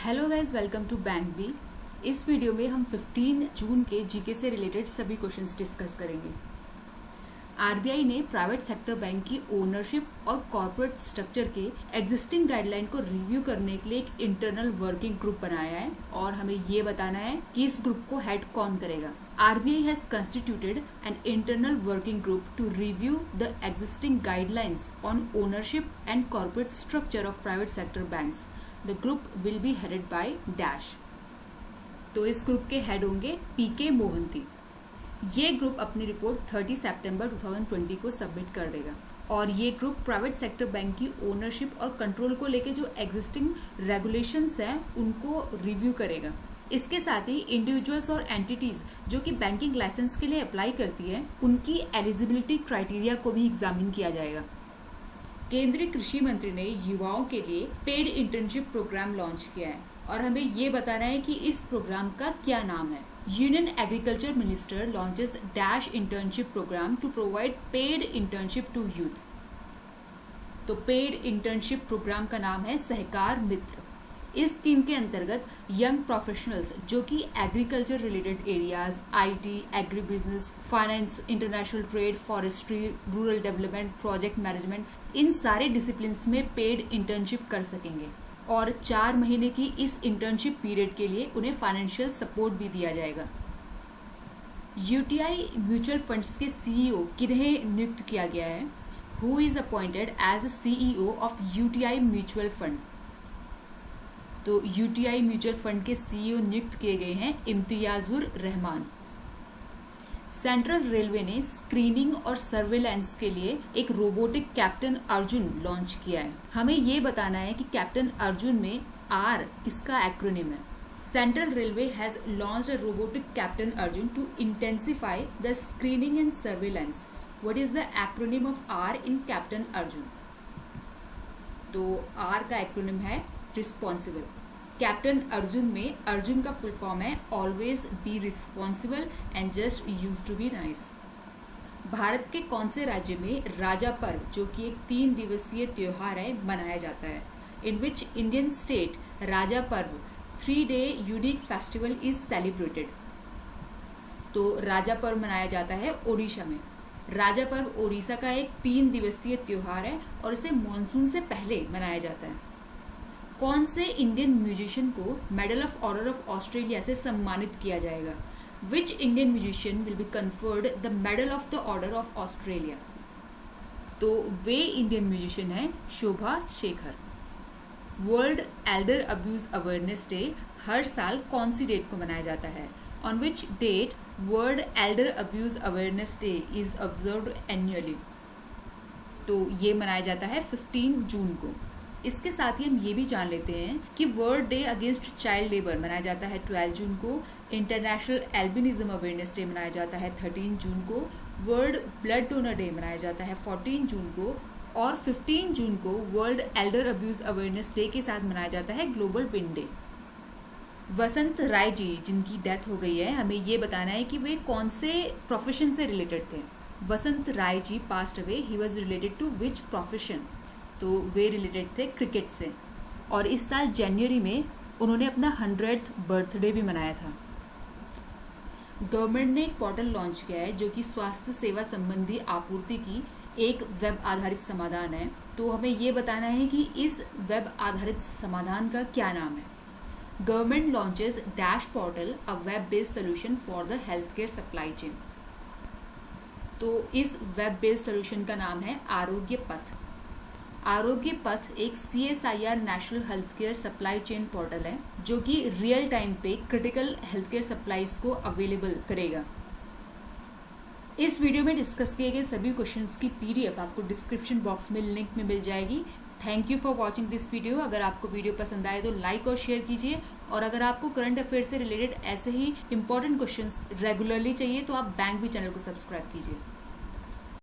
Hello guys, welcome to bank B. इस video में हम 15 जून के जीके से रिलेटेड सभी क्वेश्चंस डिस्कस करेंगे। आरबीआई ने प्राइवेट सेक्टर बैंक की ओनरशिप और कॉर्पोरेट स्ट्रक्चर के एग्जिस्टिंग गाइडलाइन को रिव्यू करने के लिए एक इंटरनल वर्किंग ग्रुप बनाया है और हमें ये बताना है कि इस ग्रुप को हेड कौन करेगा। RBI has constituted an internal working group to review the existing guidelines on ownership and corporate structure of private sector banks. The group will be headed by Dash. तो इस ग्रुप के head होंगे PK Mohanty. ये group अपनी report 30 सितंबर 2020 को submit कर देगा और ये ग्रुप प्राइवेट सेक्टर बैंक की ओनरशिप और कंट्रोल को लेके जो एग्जिस्टिंग रेगुलेशंस हैं उनको रिव्यू करेगा। इसके साथ ही इंडिविजुअल्स और एंटिटीज जो कि बैंकिंग लाइसेंस के लिए अप्लाई करती है उनकी एलिजिबिलिटी क्राइटेरिया को भी एग्जामिन किया जाएगा। केंद्रीय कृषि मंत्री ने युवाओं के लिए पेड इंटर्नशिप प्रोग्राम लॉन्च किया है और हमें ये बताना है कि इस प्रोग्राम का क्या नाम है। Union agriculture minister launches dash internship programme to provide paid internship to youth. तो पेड इंटर्नशिप प्रोग्राम का नाम है सहकार मित्र। इस स्कीम के अंतर्गत यंग प्रोफेशनल्स जो कि agriculture related areas, IT, agri business, finance, international trade, forestry, rural development, project management, इन सारे डिसिप्लिन्स में पेड इंटर्नशिप कर सकेंगे और 4 महीने की इस इंटर्नशिप पीरियड के लिए उन्हें फाइनेंशियल सपोर्ट भी दिया जाएगा। UTI म्यूचुअल फंड्स के CEO किन्हें नियुक्त किया गया है? Who is appointed as the CEO of UTI mutual fund? तो UTI म्यूचुअल फंड के CEO नियुक्त किए गए हैं इम्तियाजुर रहमान। सेंट्रल रेलवे ने स्क्रीनिंग और सर्वेलेंस के लिए एक रोबोटिक कैप्टन अर्जुन लॉन्च किया है। हमें ये बताना है कि कैप्टन अर्जुन में R किसका एक्रोनिम है। Central railway has launched a robotic captain Arjun to intensify the screening and surveillance. What is the acronym of R in captain Arjun? तो R का एक्रोनिम है रिस्पॉन्सिबल। कैप्टन अर्जुन में अर्जुन का फुल फॉर्म है always be responsible and just use to be nice. Bharat के कौन से राज्य में राजा पर्व जो कि एक 3 दिवसीय त्योहार है मनाया जाता है? इन विच इंडियन स्टेट राजा पर्व 3-day unique festival is celebrated? तो राजा पर्व मनाया जाता है ओडिशा में। राजा पर्व ओडिशा का एक 3 दिवसीय त्योहार है और इसे मॉनसून से पहले मनाया जाता है। कौन से इंडियन म्यूजिशियन को medal of order of Australia से सम्मानित किया जाएगा? Which Indian musician will be conferred the medal of the order of Australia? तो वे इंडियन म्यूजिशियन है Shobha Shekhar. World elder abuse awareness day हर साल कौन सी डेट को मनाया जाता है? On which date world elder abuse awareness day is observed annually? तो ये मनाया जाता है 15 जून को। इसके साथ ही हम ये भी जान लेते हैं कि world day against child labour मनाया जाता है 12 जून को। इंटरनेशनल एल्बिनिज्म अवेयरनेस डे मनाया जाता है 13 जून को। वर्ल्ड ब्लड डोनर डे मनाया जाता है 14 जून को और 15 जून को world elder abuse awareness day के साथ मनाया जाता है ग्लोबल विन डे। वसंत राय जी जिनकी डेथ हो गई है, हमें ये बताना है कि वे कौन से प्रोफेशन से रिलेटेड थे। Vasant Rai ji passed away, he was related to which profession? तो वे रिलेटेड थे क्रिकेट से और इस साल जनवरी में उन्होंने अपना 100th बर्थडे भी मनाया था। गवर्नमेंट ने एक पोर्टल लॉन्च किया है जो कि स्वास्थ्य सेवा संबंधी आपूर्ति की एक वेब आधारित समाधान है। तो हमें ये बताना है कि इस वेब आधारित समाधान का क्या नाम है। Government launches dash portal, a web based solution for the health care supply chain. तो इस वेब बेस्ड सोल्यूशन का नाम है आरोग्य पथ। आरोग्य पथ एक CSIR national health care supply chain portal है जो कि रियल टाइम पे क्रिटिकल हेल्थ केयर सप्लाईज को अवेलेबल करेगा। इस वीडियो में डिस्कस किए गए सभी क्वेश्चंस की PDF आपको डिस्क्रिप्शन बॉक्स में लिंक में मिल जाएगी। Thank you for watching this video. अगर आपको वीडियो पसंद आए तो लाइक और शेयर कीजिए और अगर आपको करंट अफेयर से रिलेटेड ऐसे ही इंपॉर्टेंट क्वेश्चंस रेगुलरली चाहिए तो आप बैंक बी चैनल को सब्सक्राइब कीजिए।